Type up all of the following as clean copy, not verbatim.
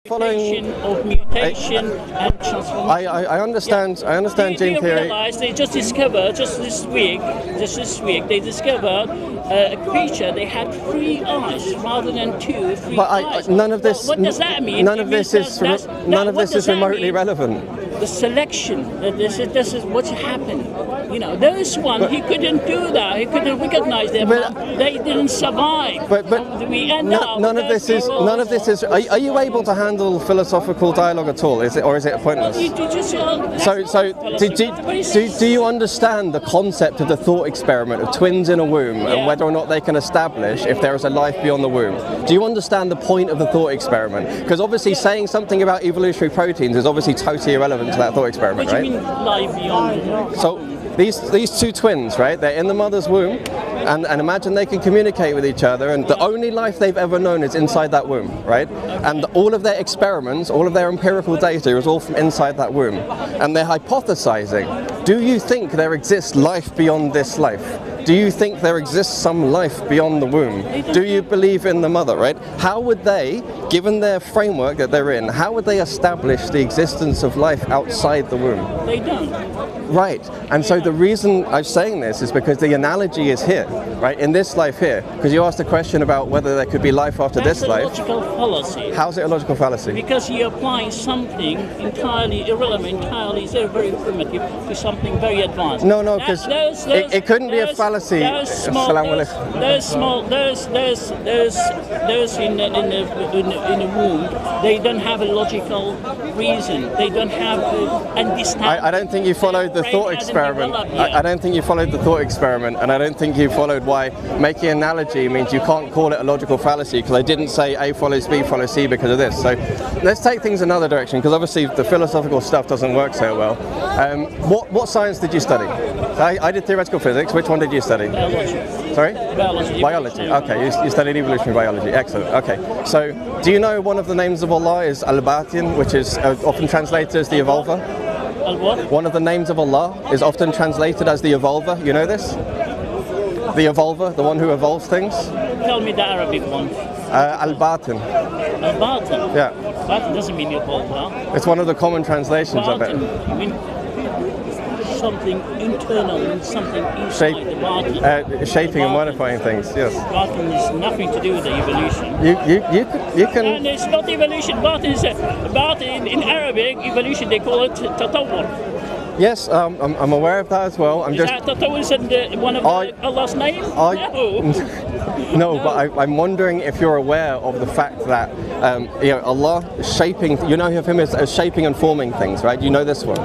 Following of mutation and transformation. I understand. I understand gene theory. Realize they just discovered just this week. They discovered a creature. They had 3 eyes rather than 2, 3 eyes. None of this. What does that mean? None of this is remotely relevant. The selection. This is what's happened. You know, this one he couldn't do that. He couldn't recognize them. They didn't survive. But none of this is. Are you able to handle philosophical dialogue at all? Is it pointless? Do you understand the concept of the thought experiment of twins in a womb and whether or not they can establish if there is a life beyond the womb? Do you understand the point of the thought experiment? Because obviously saying something about evolutionary proteins is obviously totally irrelevant to that thought experiment, right? What do you mean life beyond the womb? So these 2 twins, right? They're in the mother's womb, and imagine they can communicate with each other, and the only life they've ever known is inside that womb, right? Okay. And all of their experiments, all of their empirical data is all from inside that womb, and they're hypothesizing. Do you think there exists life beyond this life? Do you think there exists some life beyond the womb? Do you believe in the mother, right? How would they, given their framework that they're in, how would they establish the existence of life outside the womb? They don't. Right, and so the reason I'm saying this is because the analogy is here, right, in this life here, because you asked a question about whether there could be life after this life. That's a logical fallacy. How's it a logical fallacy? Because you're applying something entirely irrelevant, entirely very primitive, to something very advanced. No, because it couldn't be a fallacy. Those in the womb, they don't have a logical reason. They don't have understanding. I don't think you followed the thought experiment. I don't think you followed the thought experiment, and I don't think you followed why making an analogy means you can't call it a logical fallacy, because I didn't say A follows B follows C because of this. So let's take things another direction, because obviously the philosophical stuff doesn't work so well. What science did you study? I did theoretical physics. Which one did you study? Biology. Sorry? Biology. Biology. Okay, you studied evolutionary biology. Excellent. Okay. So do you know one of the names of Allah is Al-Batin, which is often translated as the evolver? What? One of the names of Allah is often translated as the evolver. You know this? The evolver, the one who evolves things? Tell me the Arabic one. Al-Batin. Al-Batin? Yeah. Batin doesn't mean evolver. It's one of the common translations of it. I mean, something internal, something inside the batin. Shaping and modifying things, yes. Batin is nothing to do with the evolution. You can... And it's not evolution. Batin in Arabic, evolution, they call it tatawwur. Yes, I'm aware of that as well. Tatawwur is one of Allah's names? No, but I'm wondering if you're aware of the fact that Allah is shaping, you know of him as shaping and forming things, right? You know this one?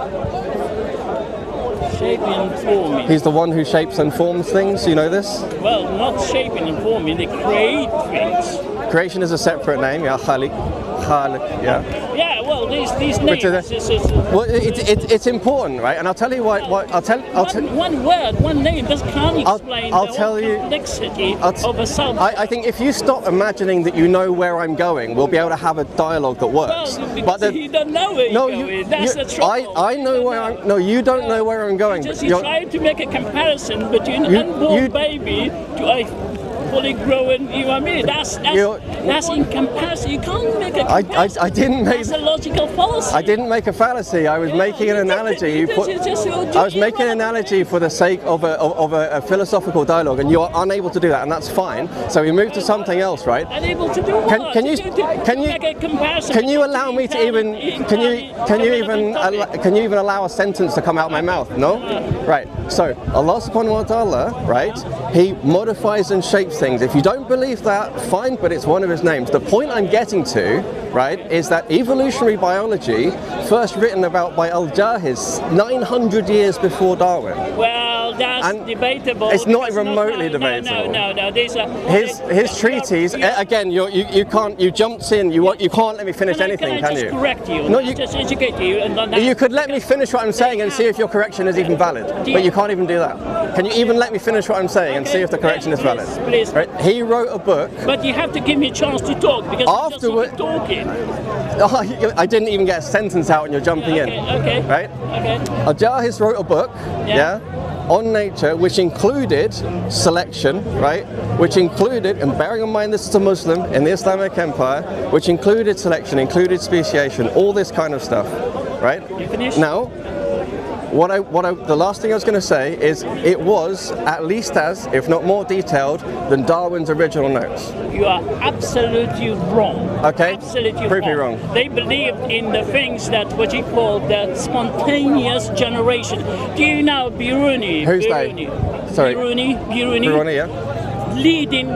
Shaping and forming. He's the one who shapes and forms things, you know this? Well, not shaping and forming, they create things. Creation is a separate name, yeah, Khaliq, yeah. Yeah, well, these names. Well, it's important, right? And I'll tell you why. One word, one name can't explain the complexity of a subject. I think if you stop imagining that you know where I'm going, we'll be able to have a dialogue that works. Well, because you don't know where you're going. That's the trouble. I know where I'm. No, you don't know where I'm going. You're trying to make a comparison between an unborn baby to a fully grown, you know what I mean? That's in comparison. You can't make a comparison. I didn't make. That's a logical fallacy. I didn't make a fallacy. I was making an analogy. I was making an analogy for the sake of a philosophical dialogue, and you are unable to do that, and that's fine. So we move to something else, right? Unable to do what? Can you make a comparison? Can you allow me to even? Can you even allow a sentence to come out my mouth? No. Right. So Allah Subhanahu wa Taala, right? He modifies and shapes things. If you don't believe that, fine, but it's one of his names. The point I'm getting to, right, is that evolutionary biology, first written about by Al-Jahiz 900 years before Darwin. Well, that's debatable. It's not remotely debatable. No. These are his treatise. Again, you can't. You jumped in. You can't let me finish anything, can you? Can I just correct you? No, just educate you. And you could let me finish what I'm saying and see if your correction is even valid. But you can't even do that. Can you even let me finish what I'm saying and see if the correction is valid? Please. Right? He wrote a book. But you have to give me a chance to talk, because afterward, you're just talking. I didn't even get a sentence out and you're jumping in. Okay. Right? Okay. Al-Jahiz wrote a book. Yeah. on nature, which included selection, right? Which included, and bearing in mind this is a Muslim in the Islamic Empire, which included selection, included speciation, all this kind of stuff, right? Now, the last thing I was going to say is it was at least as, if not more detailed than Darwin's original notes. You are absolutely wrong. Okay. Absolutely Prove me wrong. They believed in the things that what you call the spontaneous generation. Do you know Biruni? Who's Biruni. they? Sorry. Biruni, yeah. Leading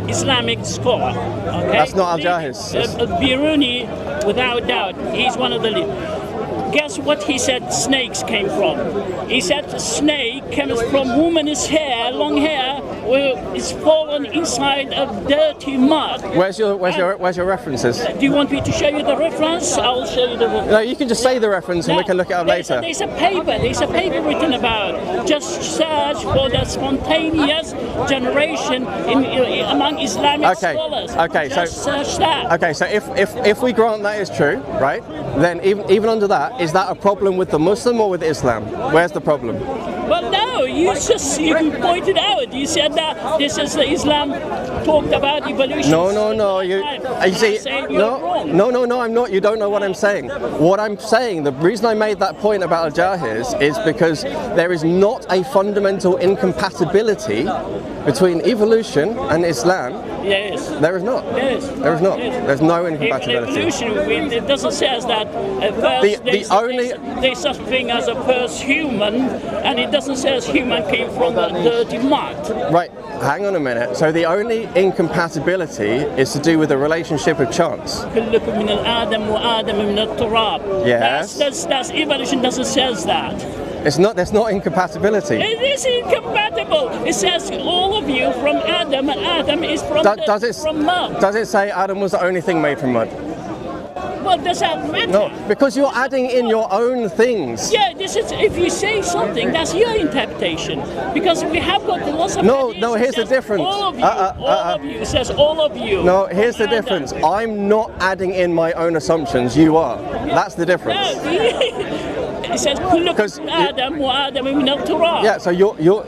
Islamic scholar. Okay. That's not Al-Jahiz. Biruni, without doubt, he's one of the leaders. Guess what he said snakes came from? He said snake comes from woman's hair, long hair, is fallen inside of dirty mud. Where's your references? Do you want me to show you the reference? I'll show you the reference. No, you can just say the reference and we can look it up later. There's a paper written about. Just search for the spontaneous generation among Islamic scholars. Okay, just search that. Okay, so if we grant that is true, right? Then even under that, is that a problem with the Muslim or with Islam? Where's the problem? Well, no, you pointed out. You said that this is Islam talked about evolution. No. You see, no. I'm not. You don't know what I'm saying. What I'm saying, the reason I made that point about Al-Jahiz is because there is not a fundamental incompatibility between evolution and Islam. Yes. There is not. Yes. There is not. Yes. There's no incompatibility. Evolution, it doesn't say that there's such thing as a first human, and it doesn't say as human came from the dirty mud. Right. Hang on a minute. So the only incompatibility is to do with the relationship of chance. Yes. That's evolution doesn't say that. It's not. There's not incompatibility. It is incompatible. It says all of you from Adam, and Adam is from from mud. Does it say Adam was the only thing made from mud? Well, does that matter? No, because you're adding in your own things. Yeah, this is. If you say something, that's your interpretation. Because we have got lots of. No. Here's the difference. All of you. All of you. It says all of you. No, here's the difference. I'm not adding in my own assumptions. You are. That's the difference. No, it says look Adam wa Adam min al-turab. Yeah, so you're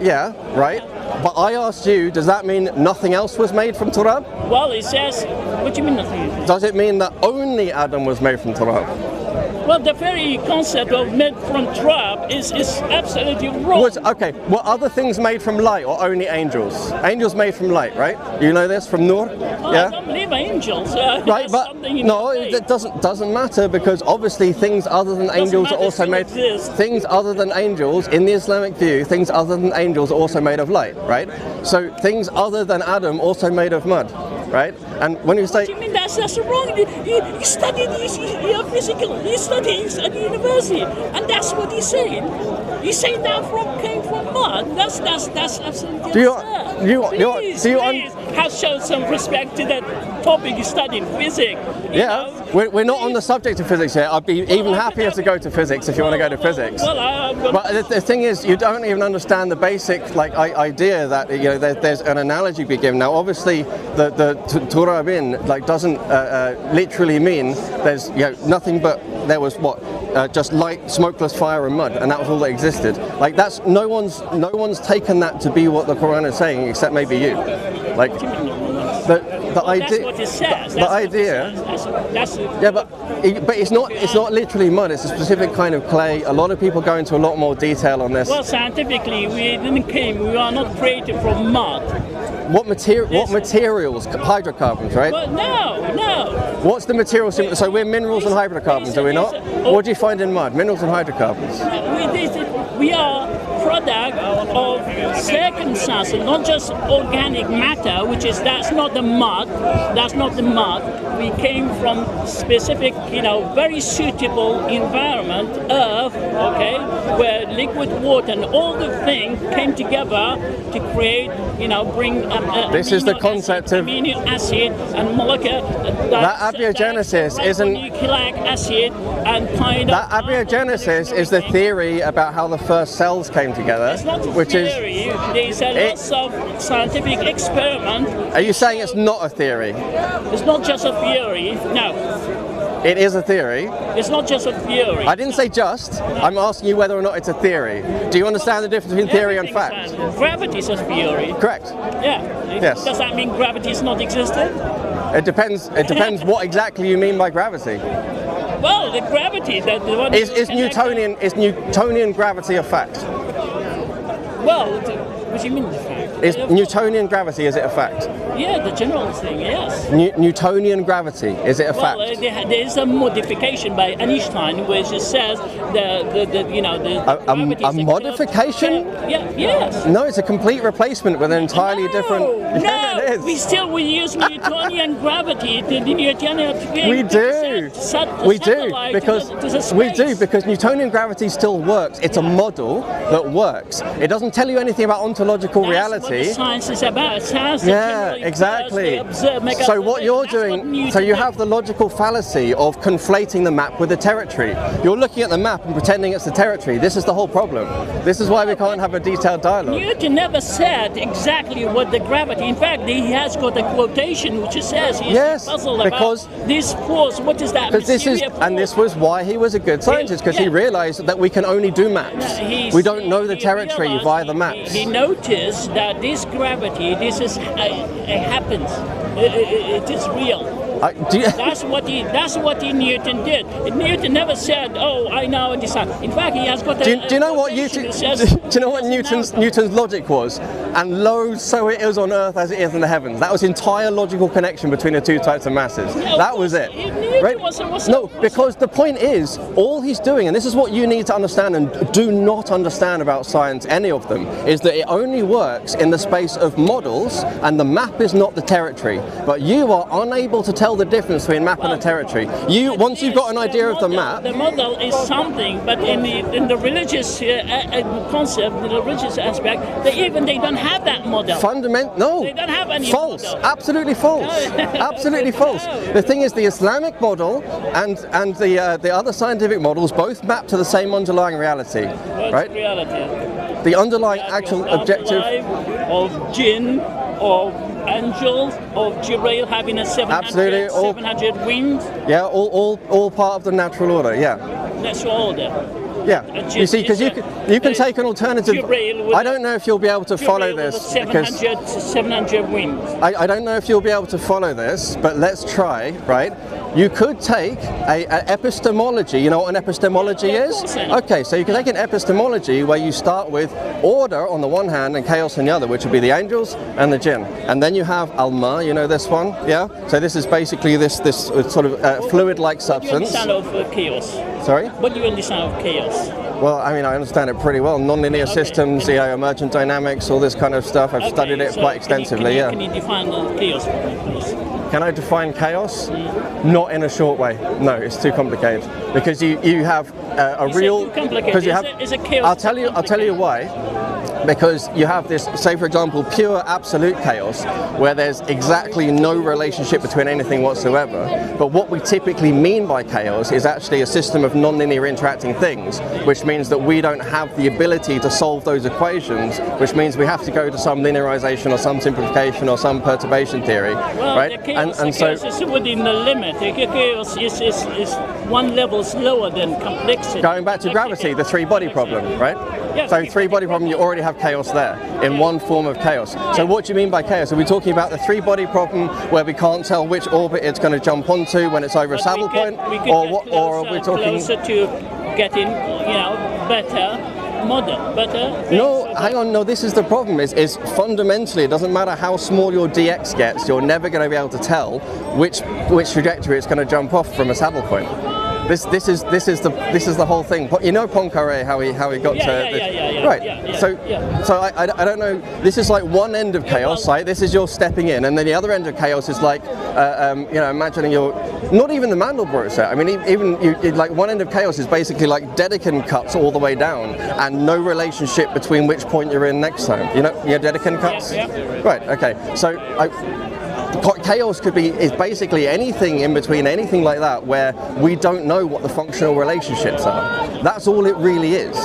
right. But I asked you, does that mean nothing else was made from turab? Well, it says, what do you mean nothing? Does it mean that only Adam was made from turab? Well, the very concept of made from turab is absolutely wrong. Okay, were other things made from light or only angels? Angels made from light, right? You know this from Nur? Well, yeah? I don't believe angels. Right, but no, it doesn't matter because obviously things other than angels are also made. Things other than angels, in the Islamic view, things other than angels are also made of light, right? So things other than Adam also made of mud, right? And when you say, what do you mean that's wrong? You studied your physical. You studied at university, and that's what he's saying. He's saying that came from mud. That's absolutely please have shown some respect to that topic you studied, physics. We're not on the subject of physics here. I'd be even happier to go to physics if you want to go to physics. But the thing is, you don't even understand the basic idea that there's an analogy be given. Now, obviously, the turabin doesn't literally mean there's nothing but there was just light, smokeless fire and mud, and that was all that existed. That's no one's taken that to be what the Quran is saying, except maybe you. The idea. That's what it says. The idea. But it's not literally mud. It's a specific kind of clay. A lot of people go into a lot more detail on this. Well, scientifically, we are not created from mud. What materials? Hydrocarbons, right? Well, no. What's the material? So we're minerals and hydrocarbons, are we not? What do you find in mud? Minerals and hydrocarbons. We are product of circumstances, not just organic matter, that's not the mud. We came from specific, very suitable environment, earth, where liquid water and all the things came together to create, bring this is the concept of amino acid and molecule. That abiogenesis isn't nucleic acid and kind that of. That abiogenesis is the theory about how the first cells came together, it's not a theory. There's lots of scientific experiment. Are you saying it's not a theory? It's not just a theory. No. It is a theory. It's not just a theory. I didn't say just. I'm asking you whether or not it's a theory. Do you understand the difference between theory and fact? Gravity is a theory. Correct. Yeah. Yes. Does that mean gravity is not existent? It depends. It depends what exactly you mean by gravity. Well, the gravity that the one Is Newtonian gravity a fact? Well, what do you mean the fact? Is Newtonian gravity, is it a fact? Yeah, the general thing, yes. Newtonian gravity, is it a fact? Well, there is a modification by Einstein which says the gravity a modification? Yes. No, it's a complete replacement with an entirely different. No, it is. we use Newtonian gravity. The Newtonian. We do. Because Newtonian gravity still works. It's a model that works. It doesn't tell you anything about ontological reality. What the science is about. Science exactly. So what you're doing, so you have the logical fallacy of conflating the map with the territory. You're looking at the map and pretending it's the territory. This is the whole problem. This is why we can't have a detailed dialogue. Newton never said exactly what the gravity. In fact, he has got a quotation which says he's puzzled about this force. What is that? And this was why he was a good scientist, because he realized that we can only do maps. We don't know the territory via the maps. He noticed that this gravity, this is happens. It is real. That's what Newton did. Newton never said, "Oh, I now understand." In fact, he has got. Do you know what Newton's logic was? And lo, so it is on Earth as it is in the heavens. That was the entire logical connection between the two types of masses. That was it. Right? No, because the point is, all he's doing, and this is what you need to understand and do not understand about science, any of them, is that it only works in the space of models, and the map is not the territory. But you are unable to tell the difference between map and a territory. Once you've got an idea of the map, the model is something, but in the religious concept, the religious aspect, they don't have that model. No. They don't have any false. model. Absolutely false. Absolutely false. The thing is, the Islamic model and the other scientific models both map to the same underlying reality. Right? Reality? The underlying actual objective of jinn, of angels, of Jibreel having a 700 wings. Yeah, all part of the natural order. Yeah. Natural order. Yeah, you see, because you can take an alternative. I don't know if you'll be able to follow this. 700 wings. I don't know if you'll be able to follow this, but let's try, right? You could take an epistemology. You know what an epistemology is? Okay, so you can take an epistemology where you start with order on the one hand and chaos on the other, which would be the angels and the jinn. And then you have Alma, you know this one? Yeah? So this is basically this sort of fluid-like substance. What do you understand of chaos? Sorry? What do you understand of chaos? Well, I mean, I understand it pretty well. Non-linear systems, emergent dynamics, all this kind of stuff. I've studied it quite extensively, Can you define chaos for me, please? Can I define chaos? Not in a short way. No, it's too complicated. Because you have a real. Because you have. Is it chaos? I'll tell you why. Because you have this, say for example, pure absolute chaos, where there's exactly no relationship between anything whatsoever. But what we typically mean by chaos is actually a system of non-linear interacting things, which means that we don't have the ability to solve those equations, which means we have to go to some linearization or some simplification or some perturbation theory, right? The chaos is within the limit. The chaos is one level slower than complexity. Going back to gravity, the three-body problem, right? Yeah, so three-body problem, you already have chaos there, in one form of chaos. So what do you mean by chaos? Are we talking about the three-body problem where we can't tell which orbit it's going to jump onto when it's over a saddle point? Or are we talking... closer to getting, better model, better... No, hang on, no, this is the problem, is fundamentally, it doesn't matter how small your dx gets, you're never going to be able to tell which trajectory it's going to jump off from a saddle point. This is the whole thing. You know Poincaré, how he got to this. Right. So I don't know. This is like one end of chaos, right? This is your stepping in, and then the other end of chaos is like imagining you're not even the Mandelbrot set. I mean, even like one end of chaos is basically like Dedekind cuts all the way down, and no relationship between which point you're in next time. You know Dedekind cuts. Yeah. Right. Okay. So chaos is basically anything in between, anything like that, where we don't know what the functional relationships are. That's all it really is,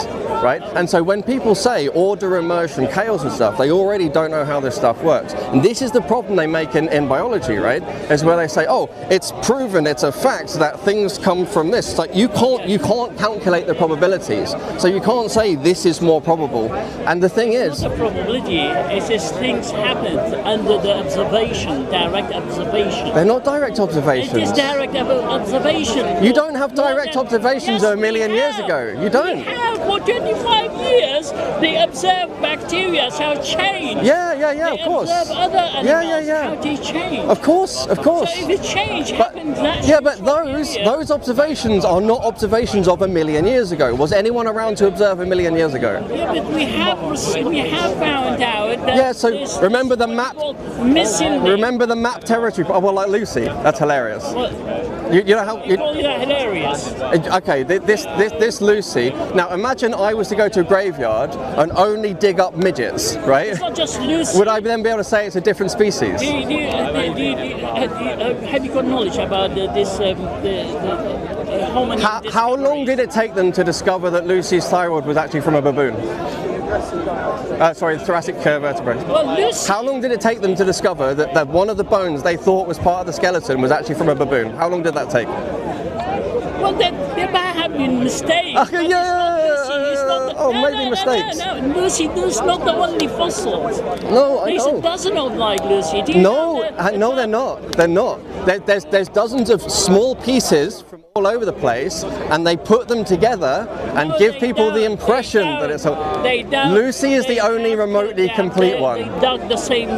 right? And so when people say order, immersion, chaos and stuff, they already don't know how this stuff works. And this is the problem they make in biology, right? Is where they say, oh, it's proven, it's a fact that things come from this. It's like you can't calculate the probabilities, so you can't say this is more probable. And the thing is, the probability is just things happen under the observation, direct observation. They're not direct observations. It is direct observation. You don't have direct observations of a million years ago. You don't. We have. For 25 years, they observe bacteria how change. Yeah, of course. They observe other animals how they change. Of course. So if the change happens naturally. Yeah, but those observations are not observations of a million years ago. Was anyone around to observe a million years ago? Yeah, but we have found out that. Yeah, so remember the map. Remember the map territory. Oh, well, like Lucy. That's hilarious. Well, you know how you call that hilarious? Okay, this Lucy. Now imagine I was to go to a graveyard and only dig up midgets, right? It's not just Lucy. Would I then be able to say it's a different species? Have you got knowledge about this? How long did it take them to discover that Lucy's thyroid was actually from a baboon? Sorry, thoracic vertebrae. Well, how long did it take them to discover that one of the bones they thought was part of the skeleton was actually from a baboon? How long did that take? Well, there might have been mistakes. Okay, maybe mistakes. No, Lucy, this is not the only fossils. No, I know. There's a dozen of like Lucy. No, they're not. They're not. There's dozens of small pieces from all over the place, and they put them together and give people the impression that it's Lucy is the only remotely complete one. They dug the same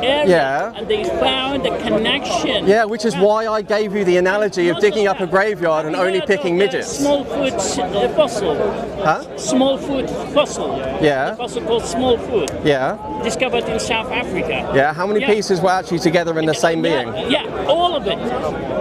area, and they found a connection. Yeah, which is why I gave you the analogy of digging up a graveyard and only picking midgets. Smallfoot fossil. Huh? Smallfoot fossil. Yeah. A fossil called Smallfoot. Yeah. Discovered in South Africa. Yeah. How many pieces were actually together in the same being? Yeah, all of it.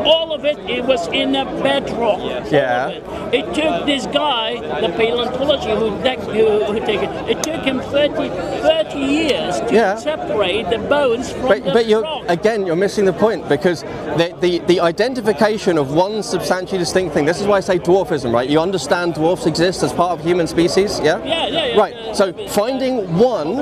All of it. It was in a bedrock. Yeah. It took this guy, the paleontology who took it. It took him 30 years to separate the bones from the rock. You're missing the point, because the identification of one substantially distinct thing. This is why I say dwarfism, right? You understand dwarfs exist as part of human species, yeah? Yeah. Right. So finding one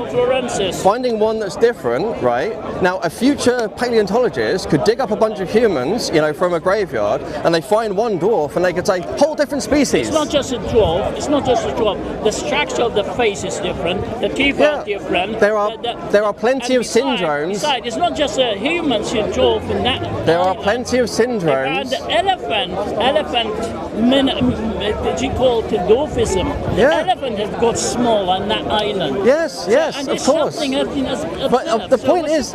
that's different, right? Now, a future paleontologist could dig up a bunch of humans, from a graveyard, and they find one dwarf, and they could say, whole different species. It's not just a dwarf. The structure of the face is different. The teeth are different. There are plenty of syndromes. Besides, it's not just a human dwarf in that. There are plenty of syndromes. And the elephant, you call it dwarfism. The elephant has got small on that island. Yes, of course. But the point is,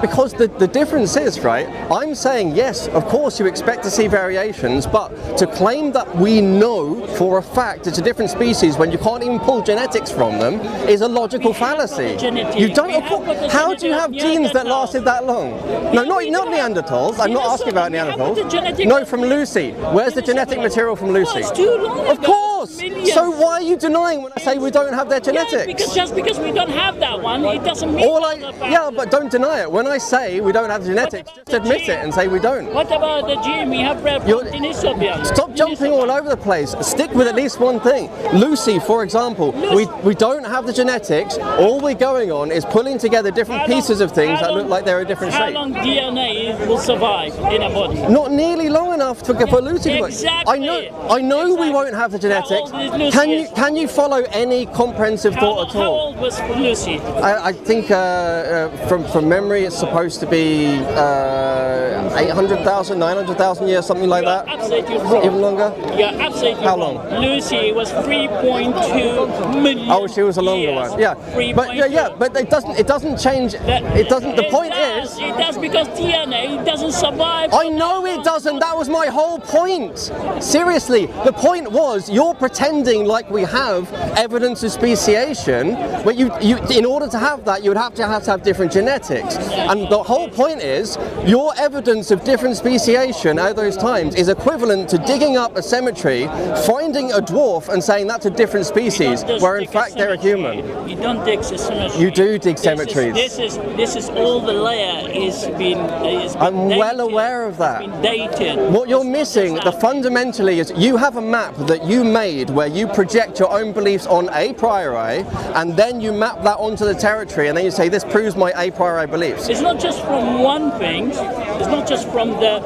because the difference is, right, I'm saying, yes, of course you expect to see variations, but to claim that we know for a fact it's a different species when you can't even pull genetics from them is a logical fallacy. You don't. How do you have genes that lasted that long? No, not Neanderthals. I'm not asking about Neanderthals. No, from Lucy. Where's the genetic material from Lucy? It's too long ago. Of course. Millions. So why are you denying when I say we don't have their genetics? Just because we don't have that one, it doesn't mean but don't deny it. When I say we don't have the genetics, just admit it and say we don't. What about the gene we have bred from Denisovia? Stop jumping all over the place. Stick with at least one thing. Lucy, for example, we don't have the genetics. All we're going on is pulling together different pieces of things that look like they're a different shape. How long DNA will survive in a body? Not nearly long enough for Lucy to work. Exactly. I know we won't have the genetics. Can you follow any comprehensive thought at all? How old was Lucy? I think from memory it's supposed to be 800,000, 900,000 years, something like that. Absolutely wrong. Even longer? Yeah, absolutely How wrong. long? Lucy was 3.2 million. Oh, she was a longer years. one. Yeah. But it doesn't change. The point is. It does, because DNA doesn't survive. I know it doesn't. That was my whole point. Seriously, the point was your pretending like we have evidence of speciation, but in order to have that, you would have to have different genetics. And the whole point is, your evidence of different speciation at those times is equivalent to digging up a cemetery, finding a dwarf and saying that's a different species, where in fact they're a human. You don't dig a cemetery. You do dig cemeteries. This is all the layer is been I'm dated. well aware of that. It's been dated. What you're missing, fundamentally, is you have a map that you made where you project your own beliefs on a priori, and then you map that onto the territory, and then you say this proves my a priori beliefs. It's not just from one thing. It's not just from the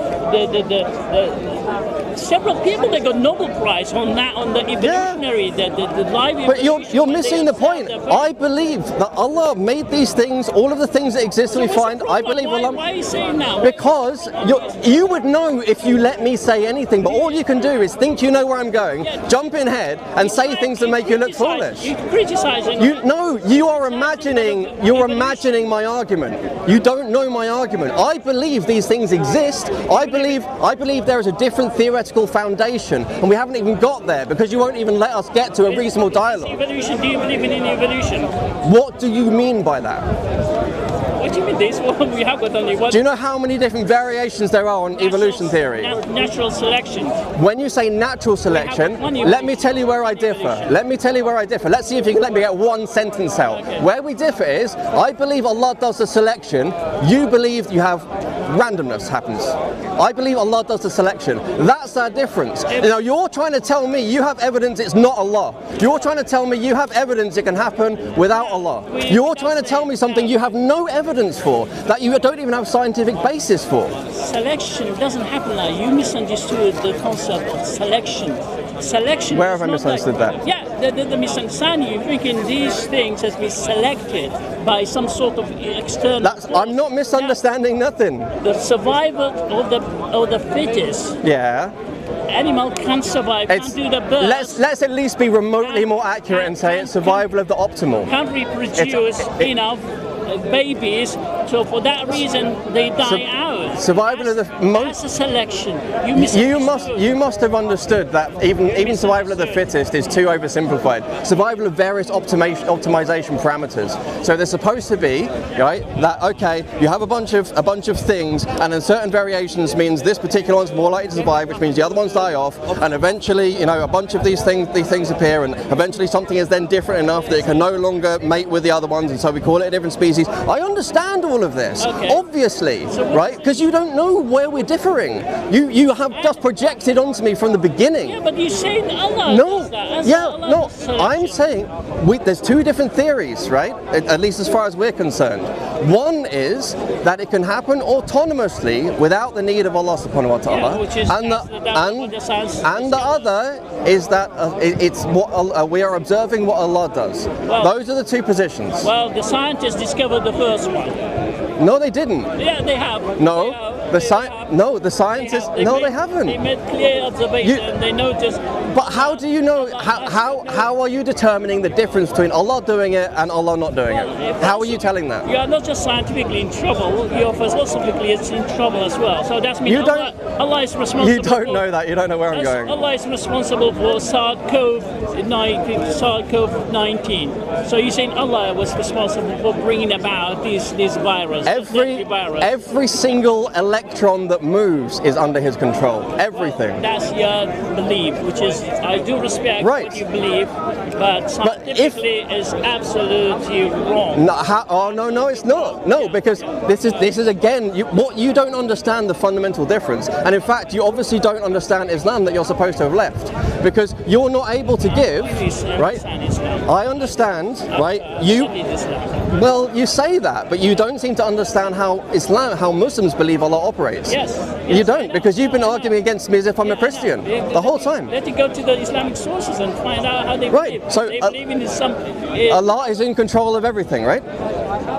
several people that got Nobel Prize on that, on the evolutionary, the live evolution. But you're missing the point. I believe that Allah made these things, all of the things that exist we find. I believe Allah. Why are you saying that? Because you would know if you let me say anything, but all you can do is think you know where I'm going, jump in head, and say things that make you look foolish. You're criticizing. You are imagining. You're imagining my argument. You don't know my argument. I believe these things exist. I believe there is a different theoretical foundation, and we haven't even got there because you won't even let us get to a reasonable dialogue. Evolution. Do you believe in evolution? What do you mean by that? What do you mean this one? We have got only one. Do you know how many different variations there are on evolution theory? Natural selection. When you say natural selection, let me tell you where I differ. Let me tell you where I differ. Let's see if you can let me get one sentence out. Okay. Where we differ is, I believe Allah does the selection, you believe you have randomness happens. I believe Allah does the selection. That's our difference. Now you're trying to tell me you have evidence it's not Allah. You're trying to tell me you have evidence it can happen without Allah. You're trying to tell me something you have no evidence for, that you don't even have scientific basis for. Selection doesn't happen now. You misunderstood the concept of selection. Selection. Where have I misunderstood that? Yeah, the misunderstanding. You're thinking these things has been selected by some sort of external. I'm not misunderstanding nothing. The survival of the fittest. Yeah. Animal can't survive. Can't do the birth. Let's at least be remotely more accurate and say it's survival of the optimal. Can't reproduce enough babies, so for that reason they die out. Survival of the that's a selection. You must have understood that even survival of the fittest is too oversimplified. Survival of various optimization parameters. So there's supposed to be, right, that okay, you have a bunch of things, and then certain variations means this particular one's more likely to survive, which means the other ones die off, and eventually, a bunch of these things appear, and eventually something is then different enough that it can no longer mate with the other ones, and so we call it a different species. I understand all of this, obviously, right? Because you don't know where we're differing. You have just projected onto me from the beginning. Yeah, but you say Allah no, does that. no, I'm saying there's two different theories, right? At least as far as we're concerned. One is that it can happen autonomously without the need of Allah subhanahu wa ta'ala, and the other is that it's what we are observing what Allah does. Those are the two positions. Well, the scientists discovered the first one. No, they didn't. Yeah, they have. No, the scientists. They haven't. They made clear observation. They noticed. But how do you know? How are you determining the difference between Allah doing it and Allah not doing it? How are you telling that? You are not just scientifically in trouble. You are philosophically in trouble as well. So that's means Allah is responsible. You don't know that. You don't know where I'm going. Allah is responsible for SARS-CoV-19. So you're saying Allah was responsible for bringing about this virus? Every single electron that moves is under His control. Everything. Well, that's your belief, which is, I do respect what you believe, but scientifically is absolutely wrong. No, it's not. No, because this is again what you don't understand the fundamental difference, and in fact you obviously don't understand Islam that you're supposed to have left, because you're not able to give. Right? I understand. Right? You say that, but you don't seem to understand how Muslims believe Allah operates. Yes. You don't, because you've been arguing against me as if I'm a Christian the whole time. Let it go to the Islamic sources and find out how they believe. So they believe in Allah is in control of everything, right?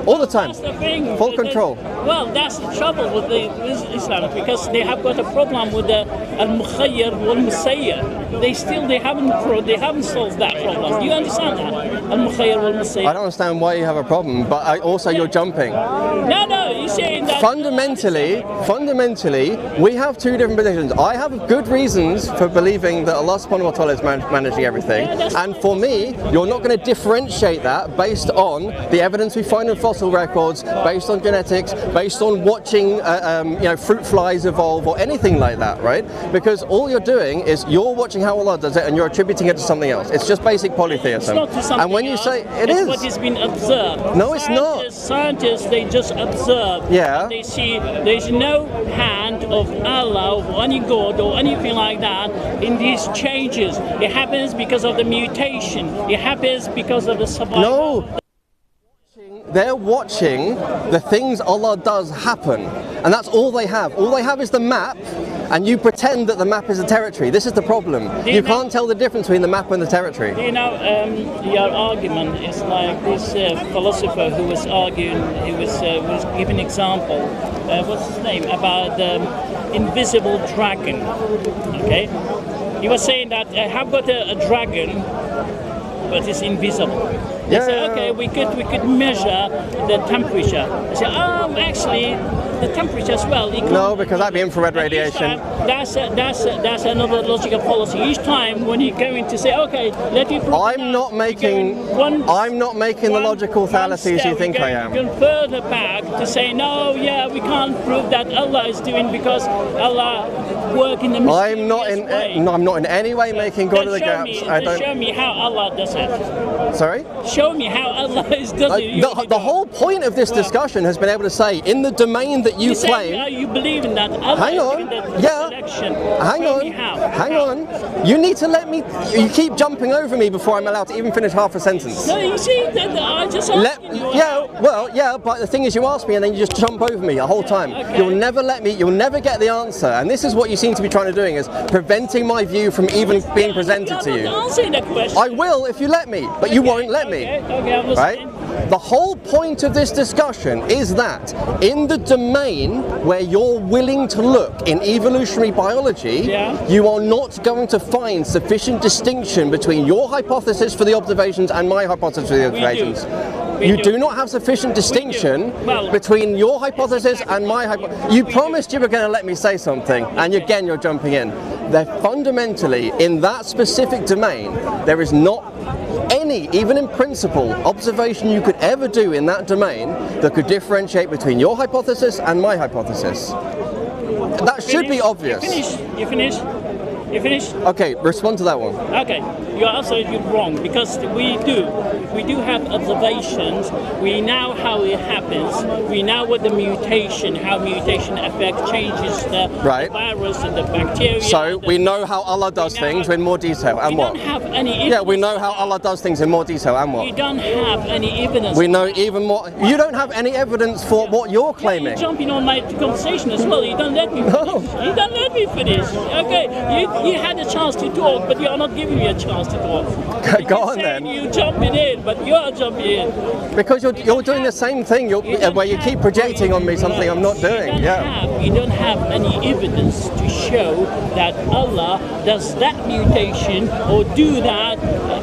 All the time. That's the thing. Full control. Well, that's the trouble with Islam, because they have got a problem with the al-mukhayyar wal-musayyar. They haven't solved that problem. Do you understand that? Al-mukhayyar wal-musayyar. I don't understand why you have a problem, but also you're jumping. No, you're saying that... Fundamentally, we have two different positions. I have good reasons for believing that Allah subhanahu wa ta'ala is managing everything. And for me, you're not going to differentiate that based on the evidence we find in fossil records, based on genetics, based on watching fruit flies evolve or anything like that, right? Because all you're doing is you're watching how Allah does it and you're attributing it to something else. It's just basic polytheism. It's not to something and when you else, say it is what has been observed. No, it's not. Scientists, they just observe. Yeah. They see there's no hand of Allah or any God or anything like that in these changes. It happens because of the mutation. It happens because of the survival. No. They're watching the things Allah does happen, and that's all they have. All they have is the map, and you pretend that the map is a territory. This is the problem. You can't tell the difference between the map and the territory. You know, your argument is like this philosopher who was arguing, he was giving an example, what's his name, about the invisible dragon, okay? He was saying that I have got a dragon, but it's invisible. They say, okay, we could measure the temperature. They say, actually, the temperature as well. No, because that'd be infrared radiation. That's another logical policy. Each time when you're going to say, okay, let me prove I'm not making the logical fallacies you think I am. You can further back to say, no, yeah, we can't prove that Allah is doing because Allah work in the mysterious way. I'm not in any way making God of the gaps. Show me how Allah does it. Sorry? Show me how Allah is does it. The whole point of this discussion has been able to say, in the domain that you claim... You believe in that Allah hang on. is giving the selection. Hang on. You need to let me... You keep jumping over me before I'm allowed to even finish half a sentence. No, you see, I just... but the thing is, you ask me and then you just jump over me the whole time. Okay. You'll never get the answer. And this is what you seem to be trying to doing, is preventing my view from even being presented to you. Answering the question. I will if you let me, but you won't let me. Okay, I'm listening. Right? The whole point of this discussion is that in the domain where you're willing to look in evolutionary biology, you are not going to find sufficient distinction between your hypothesis for the observations and my hypothesis for the observations. You do not have sufficient distinction between your hypothesis and my hypothesis. You promised you were going to let me say something, and again you're jumping in. They're fundamentally, in that specific domain, there is not any, even in principle, observation you could ever do in that domain that could differentiate between your hypothesis and my hypothesis. That should be obvious. You finished? You finished? Okay, respond to that one. Okay, you're absolutely wrong, because we do have observations. We know how it happens. We know what the how mutation affects, changes the virus and the bacteria. So we know how Allah does things in more detail, and what? We don't have any evidence. Yeah, we know how Allah does things in more detail, and what? You don't have any evidence. We know even more. You don't have any evidence for what you're claiming. You're jumping on my conversation as well. You don't let me finish. You don't let me finish. Okay, you had a chance to talk, but you're not giving me a chance to talk. Go on then. You're jumping in, but you're jumping in. Because you're doing the same thing. Where you keep projecting on me something I'm not doing. You don't have any evidence to show that Allah does that mutation or do that.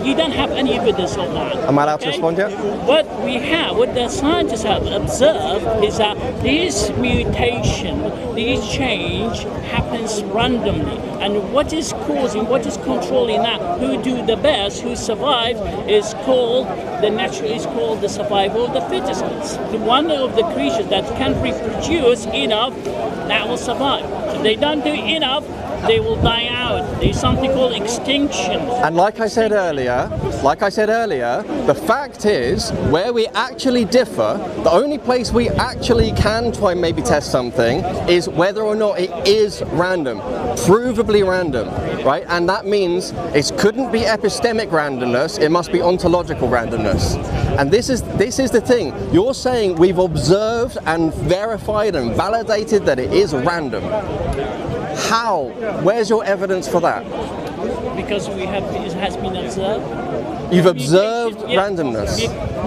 You don't have any evidence of that. Am I allowed to respond yet? What the scientists have observed is that this mutation, this change happens randomly, and what is causing, what is controlling that, who do the best, who survive, is called the survival of the fittest. It's one of the creatures that can reproduce enough that will survive. If they don't do enough, they will die out. There's something called extinction. And like I said earlier, the fact is, where we actually differ, the only place we actually can try and maybe test something is whether or not it is random, provably random, right? And that means it couldn't be epistemic randomness, it must be ontological randomness. And this is the thing. You're saying we've observed and verified and validated that it is random. How? Where's your evidence for that? because it has been observed. You've observed randomness.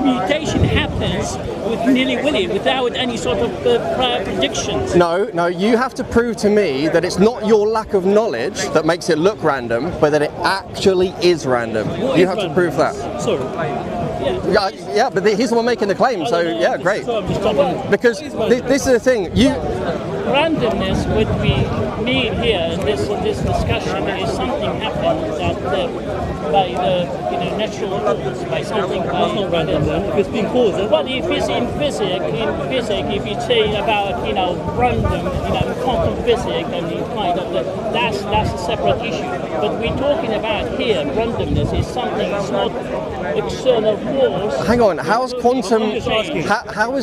Mutation happens with nilly-willy, without any sort of prior predictions. No, you have to prove to me that it's not your lack of knowledge that makes it look random, but that it actually is random. You have to prove that. Sorry. Yeah, but he's the one making the claim, so yeah, great. Because this is the thing, randomness, what we need here in this discussion is something happened that by the natural laws, by something by random. It's being caused. Well, if it's in physics, if you say about random, quantum physics, and kind of that's a separate issue. But we're talking about here, randomness is something. It's not external force. Hang on, how is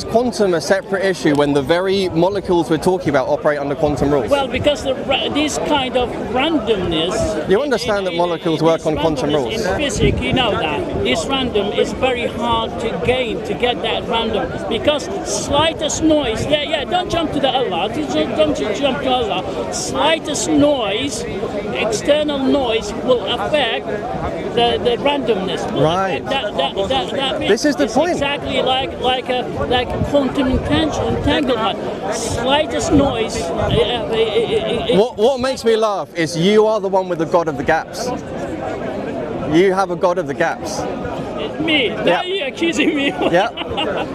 quantum a separate issue when the very molecules we're talking about operate under quantum rules? Well, because this kind of randomness. You understand that molecules work on quantum rules? In physics, you know that this random is very hard to gain, to get that random, because slightest noise. Yeah. Don't jump to the Allah. Don't jump to Allah. Slightest noise, external noise, will affect the randomness. Right. This is the point. Exactly like quantum entanglement. Slightest noise. What makes me laugh is you are the one with the god of the gaps. You have a god of the gaps. Me? Now you're accusing me. Yeah,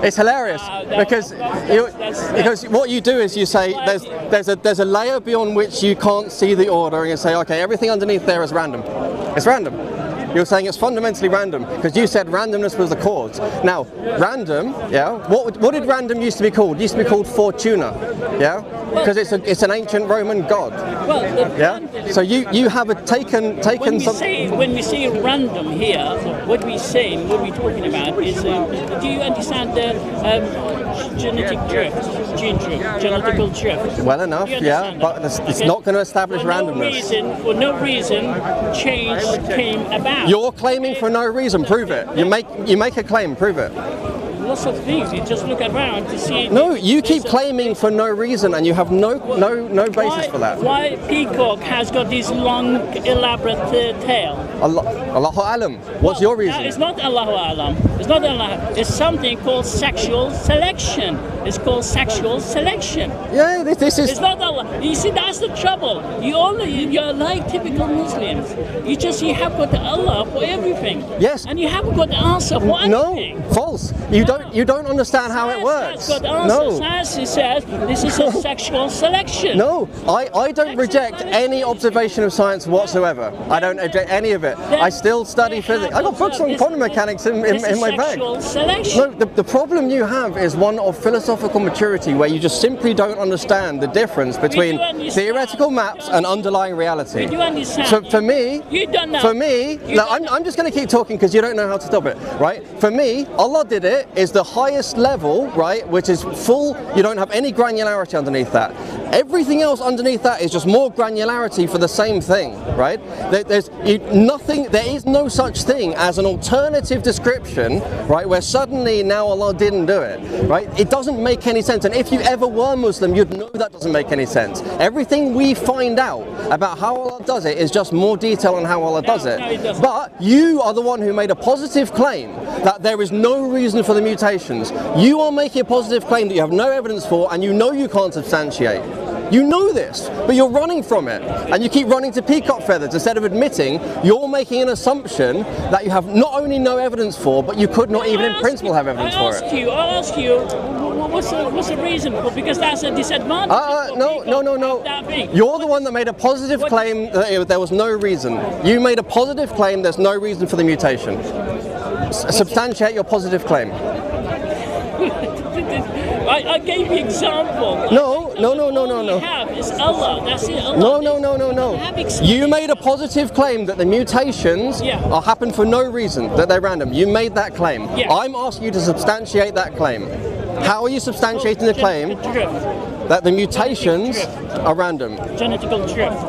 it's hilarious because what you do is you say there's a layer beyond which you can't see the order, and you say, okay, everything underneath there is random. It's random. You're saying it's fundamentally random because you said randomness was the cause. Now, random, yeah. What did random used to be called? It used to be called Fortuna, yeah, because it's an ancient Roman god. Well, yeah. So you have taken something. When we say random here, what we're talking about is. Do you understand the genetic drift, gene drift, genetical drift? Well enough, yeah, but it's not going to establish randomness. For no reason, change came about. You're claiming for no reason. Prove it. You make a claim. Prove it. Lots of things. You just look around to see. No, you keep claiming for no reason, and you have no basis for that. Why peacock has got this long, elaborate tail? Allahu Alam. What's your reason? It's not Allahu Alam. It's not Allah. It's something called sexual selection. It's called sexual selection. Yeah, this is. It's not Allah. You see, that's the trouble. You're like typical Muslims. You have got Allah for everything. Yes. And you haven't got the answer for anything. No, false. You don't understand how it works. No. Science says this is a sexual selection. No, I don't reject any observation of science whatsoever. I don't reject any of it. I still study physics. I got books on quantum mechanics in my bag. No, the problem you have is one of philosophical maturity, where you just simply don't understand the difference between theoretical maps and underlying reality. You do understand. So for me, I'm just going to keep talking because you don't know how to stop it, right? For me, Allah did it is the highest level, right, which is full. You don't have any granularity underneath that. Everything else underneath that is just more granularity for the same thing, right? There is no such thing as an alternative description, right, where suddenly now Allah didn't do it, right? It doesn't make any sense, and if you ever were Muslim, you'd know that doesn't make any sense. Everything we find out about how Allah does it is just more detail on how Allah does it. But you are the one who made a positive claim that there is no reason for the mutations. You are making a positive claim that you have no evidence for, and you know you can't substantiate. You know this, but you're running from it, and you keep running to peacock feathers instead of admitting you're making an assumption that you have not only no evidence for, but you could not even in principle have evidence for it. I'll ask you, what's the reason for? Because that's a disadvantage. No. You're the one that made a positive claim that there was no reason. You made a positive claim there's no reason for the mutation. Substantiate your positive claim. I gave you example. No. We have is Allah. That's it. Allah. No. You made a positive claim that the mutations happen for no reason, that they're random. You made that claim. Yeah. I'm asking you to substantiate that claim. How are you substantiating the claim that the mutations are random? Genetical drift.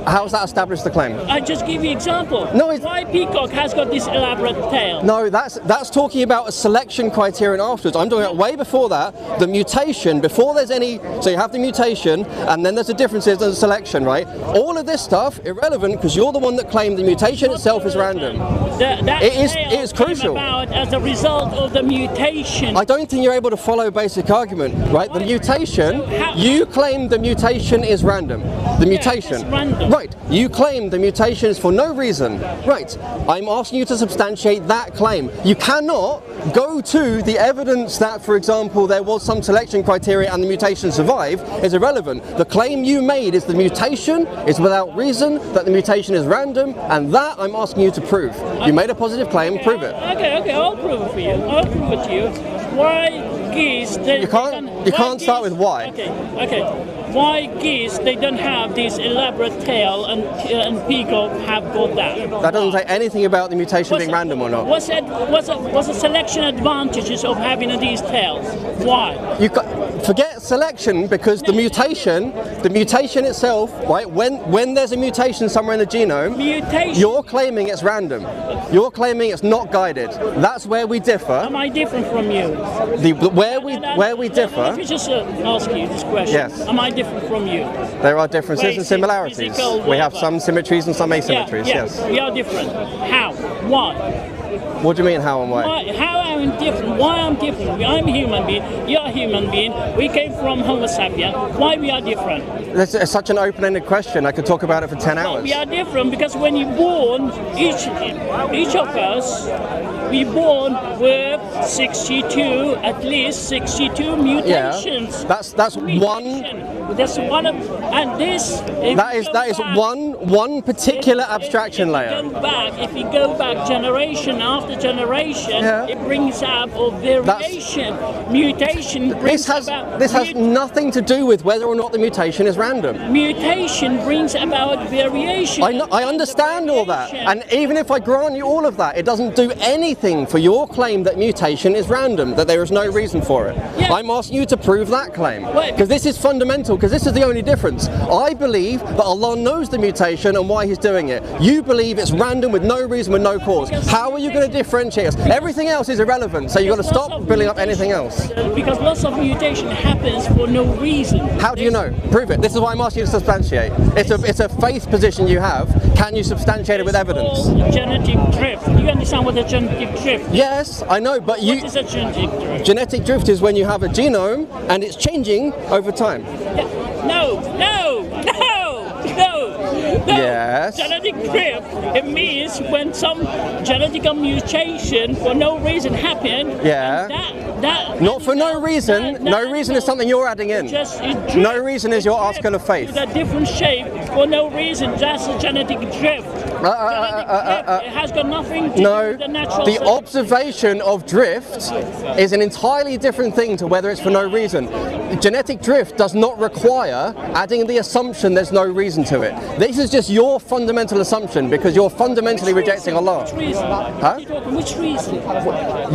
How's that established the claim? I just give you example. No, why peacock has got this elaborate tail? No, that's talking about a selection criterion afterwards. I'm talking about way before that, the mutation, before there's any, so you have the mutation, and then there's the differences and the selection, right? All of this stuff, irrelevant, because you're the one that claimed the mutation itself is random. It is crucial. About as a result of the mutation. I don't think you're able to follow basic argument, right? The mutation, you claim the mutation is random. The mutation. It's random. Right, you claim the mutation is for no reason. Right, I'm asking you to substantiate that claim. You cannot go to the evidence that, for example, there was some selection criteria and the mutation survived is irrelevant. The claim you made is the mutation is without reason, that the mutation is random, and that I'm asking you to prove. You made a positive claim, prove it. Okay, I'll prove it for you. I'll prove it to you. Why geese? You can't start with why. Okay. Why geese? They don't have this elaborate tail, and peacock have got that. That doesn't say anything about the mutation being random or not. What's the selection advantages of having these tails? Why? Forget selection, because the mutation itself, right? When there's a mutation somewhere in the genome, you're claiming it's random. You're claiming it's not guided. That's where we differ. Am I different from you? Where we differ. Let me just ask you this question. Yes. Am I different from you? There are differences and similarities. We have some symmetries and some asymmetries. Yes. We are different. How? Why? What do you mean, how and why? How am I different? Why I'm different? I'm a human being. You're a human being. We came from Homo sapiens. Why we are different? It's such an open-ended question. I could talk about it for 10 hours. We are different because when you're born, each of us, we born with 62, at least 62 mutations. Yeah, that's one. That's one of, and this. That is one particular abstraction layer. If you go back generation after generation, it brings up a variation. Mutation brings about. This has nothing to do with whether or not the mutation is random. Mutation brings about variation. I understand all that, and even if I grant you all of that, it doesn't do anything for your claim that mutation is random, that there is no reason for it. Yeah. I'm asking you to prove that claim, because this is fundamental, because this is the only difference. I believe that Allah knows the mutation and why He's doing it. You believe it's random with no reason, with no cause. How are you going to differentiate us? Everything else is irrelevant, so you've got to stop building up anything else. Because lots of mutation happens for no reason. How do you know? Prove it. This is why I'm asking you to substantiate. It's a faith position you have. Can you substantiate it with evidence? Genetic drift. Do you understand what a genetic drift is? Yes, I know, but What is a genetic drift? Genetic drift is when you have a genome and it's changing over time. No. Yes. Genetic drift, it means when some genetic mutation for no reason happened. Yeah. Not for no reason. No reason is something you're adding in. No reason is your article of faith. With a different shape for no reason. That's a genetic drift. It has got nothing to do with the natural. The observation of drift is an entirely different thing to whether it's for no reason. Genetic drift does not require adding the assumption there's no reason to it. This is just your fundamental assumption because you're fundamentally rejecting Allah. Which reason? Huh? Which reason?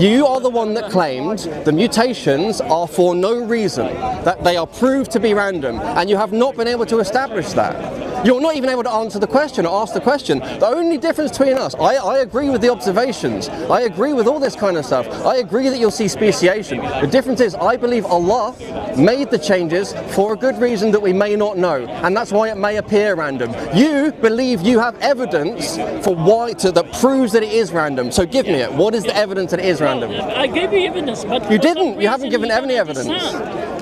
You are the one that claimed the mutations are for no reason, that they are proved to be random, and you have not been able to establish that. You're not even able to answer the question or ask the question. The only difference between us, I agree with the observations, I agree with all this kind of stuff, I agree that you'll see speciation. The difference is I believe Allah made the changes for a good reason that we may not know, and that's why it may appear random. You believe you have evidence for that proves that it is random, so give me it. What is the evidence that it is random? I gave you evidence, but you didn't. You haven't given any evidence.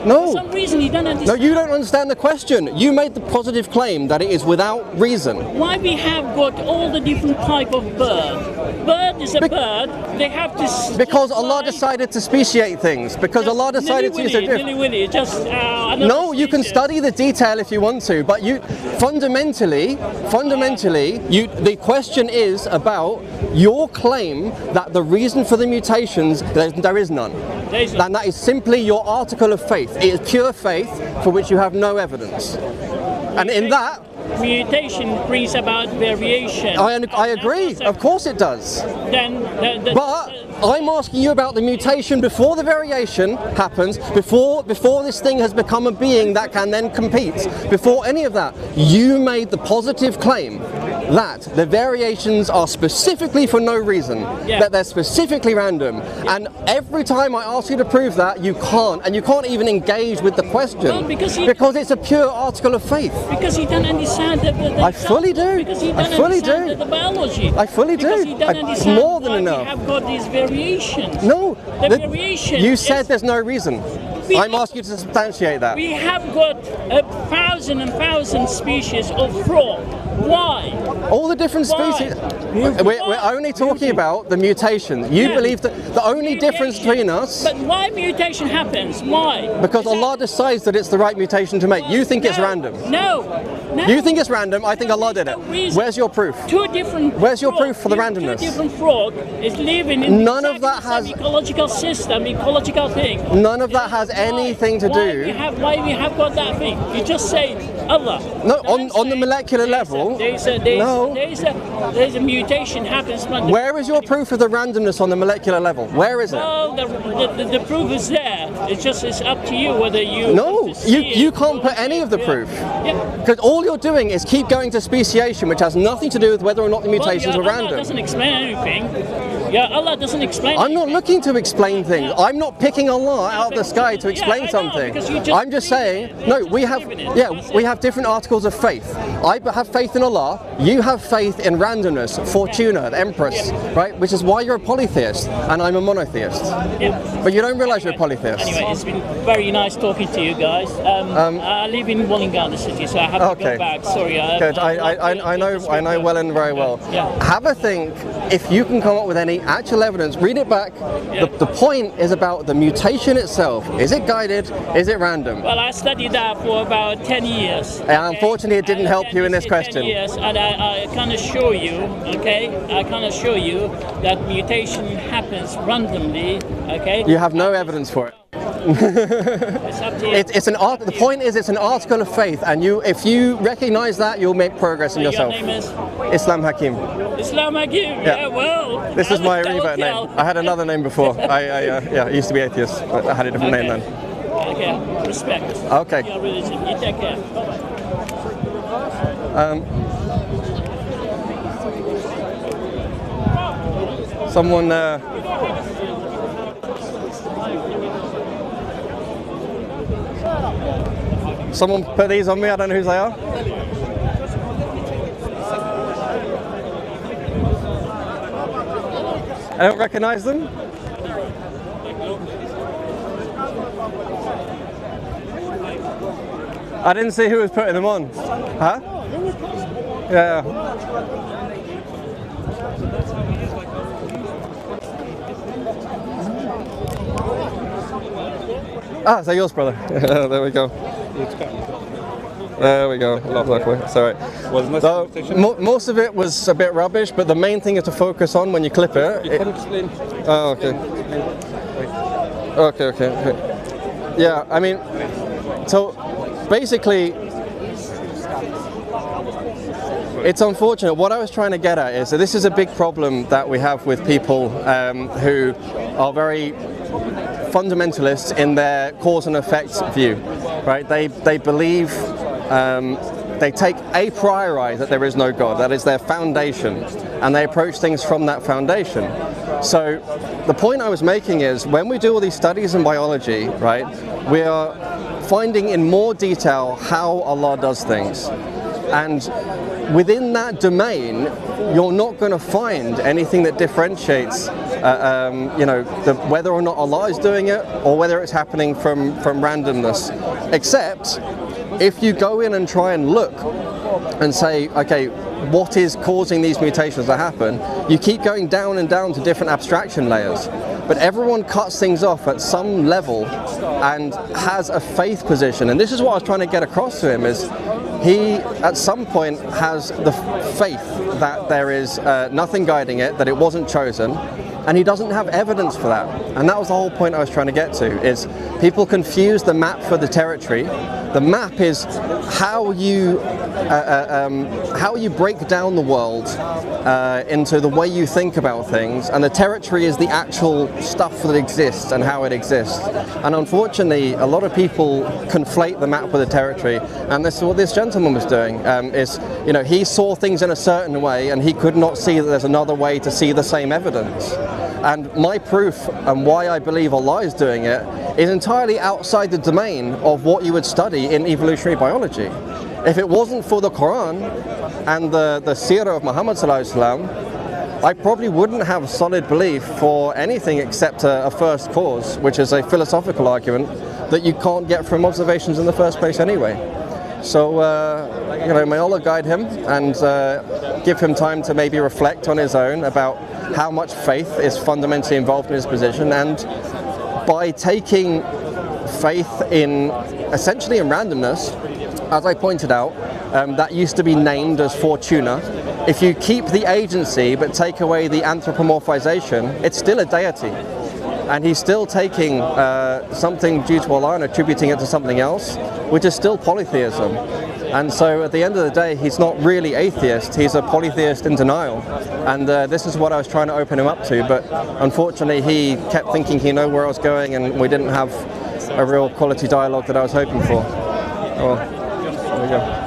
No. For some reason you don't understand. No, you don't understand the question. You made the positive claim that it is without reason. Why we have got all the different type of bird? Bird is a bird. They have to. Because Allah decided to speciate things. Because Allah decided to use a different. No, you can study the detail if you want to, but fundamentally, the question is about your claim that the reason for the mutations there is none. And that is simply your article of faith. It is pure faith for which you have no evidence. And in that, mutation brings about variation. I agree. Of course it does. Then But I'm asking you about the mutation before the variation happens, before this thing has become a being that can then compete, before any of that. You made the positive claim that the variations are specifically for no reason, that they're specifically random. And every time I ask you to prove that, you can't, and you can't even engage with the question. Well, because it's a pure article of faith. Because he doesn't understand the I fully do. Because he I doesn't fully understand do. the biology. I fully do. Because he doesn't It's understand more than why enough. we have got these variations. No, the variation. You said there's no reason. I'm asking you to substantiate that. We have got 1,000 and 1,000 species of frog. Why? All the different species. We're only talking about the mutations. You believe that the only difference between us. But why mutation happens? Why? Because Allah decides that it's the right mutation to make. You think it's random. No. You think it's random. I think Allah did it. Where's your proof? Where's your proof for the randomness? Two different frog is living in none of that the has same ecological system, ecological thing. None of that has anything to do. Why we have got that thing? You just say Allah. No, on the molecular level. There's a mutation happens. Where is your proof of the randomness on the molecular level? Where is it? Well, the proof is there. It's up to you whether you. No, you can't put any of the proof. Because all you're doing is keep going to speciation, which has nothing to do with whether or not the mutations are random. Allah doesn't explain anything. Allah doesn't explain. I'm not looking to explain things. I'm not picking Allah out of the sky to explain something. I'm just saying. No, we have different articles of faith. I have faith in Allah. You have faith in randomness, Fortuna, the Empress, right? Which is why you're a polytheist and I'm a monotheist. But you don't realise you're a polytheist. Anyway, it's been very nice talking to you guys. I live in Wollongong City, so I have to go back. Sorry. Good. I know Welland very well. Have a think. If you can come up with any actual evidence, read it back. The point is about the mutation itself. Is it guided? Is it random? Well, I studied that for about 10 years. And unfortunately, it didn't help you in this question. 10 years, and I can assure you, I can assure you that mutation happens randomly. Okay. You have no evidence for it. It's up to you. It's an art. The point is, it's an article of faith, and if you recognise that, you'll make progress in yourself. Your name is Islam Hakim. Islam Hakim. Yeah. Well. This is my Revert name. I had another name before. I used to be atheist, but I had a different name then. Okay. Respect. Okay. Your religion. You take care. Someone. Someone put these on me. I don't know who they are. I don't recognise them. I didn't see who was putting them on. Huh? Yeah. Ah, is that yours, brother? There we go. There we go. It's all right. Most of it was a bit rubbish, but the main thing is to focus on when you clip it. Oh, okay. Okay. Yeah, I mean, so basically, it's unfortunate. What I was trying to get at is that this is a big problem that we have with people who are very fundamentalists in their cause and effect view, right? They believe, they take a priori that there is no God, that is their foundation, and they approach things from that foundation. So the point I was making is when we do all these studies in biology, right, we are finding in more detail how Allah does things. And within that domain, you're not going to find anything that differentiates whether or not Allah is doing it or whether it's happening from randomness, except if you go in and try and look and say, okay, what is causing these mutations to happen, you keep going down and down to different abstraction layers. But everyone cuts things off at some level and has a faith position. And this is what I was trying to get across to him, is he at some point has the faith that there is nothing guiding it, that it wasn't chosen, and he doesn't have evidence for that. And that was the whole point I was trying to get to, is people confuse the map for the territory. The map is how you break down the world into the way you think about things, and the territory is the actual stuff that exists and how it exists. And unfortunately, a lot of people conflate the map with the territory, and this is what this gentleman was doing. He saw things in a certain way, and he could not see that there's another way to see the same evidence. And my proof and why I believe Allah is doing it is entirely outside the domain of what you would study in evolutionary biology. If it wasn't for the Quran and the seerah of Muhammad sallallahu alaihi wasallam, I probably wouldn't have a solid belief for anything except a first cause, which is a philosophical argument that you can't get from observations in the first place anyway. So, may Allah guide him and give him time to maybe reflect on his own about how much faith is fundamentally involved in his position, and by taking faith essentially in randomness, as I pointed out, that used to be named as Fortuna. If you keep the agency but take away the anthropomorphization, it's still a deity. And he's still taking something due to Allah and attributing it to something else, which is still polytheism. And so at the end of the day, he's not really atheist, he's a polytheist in denial. And this is what I was trying to open him up to, but unfortunately he kept thinking he knew where I was going, and we didn't have a real quality dialogue that I was hoping for. Oh, there we go.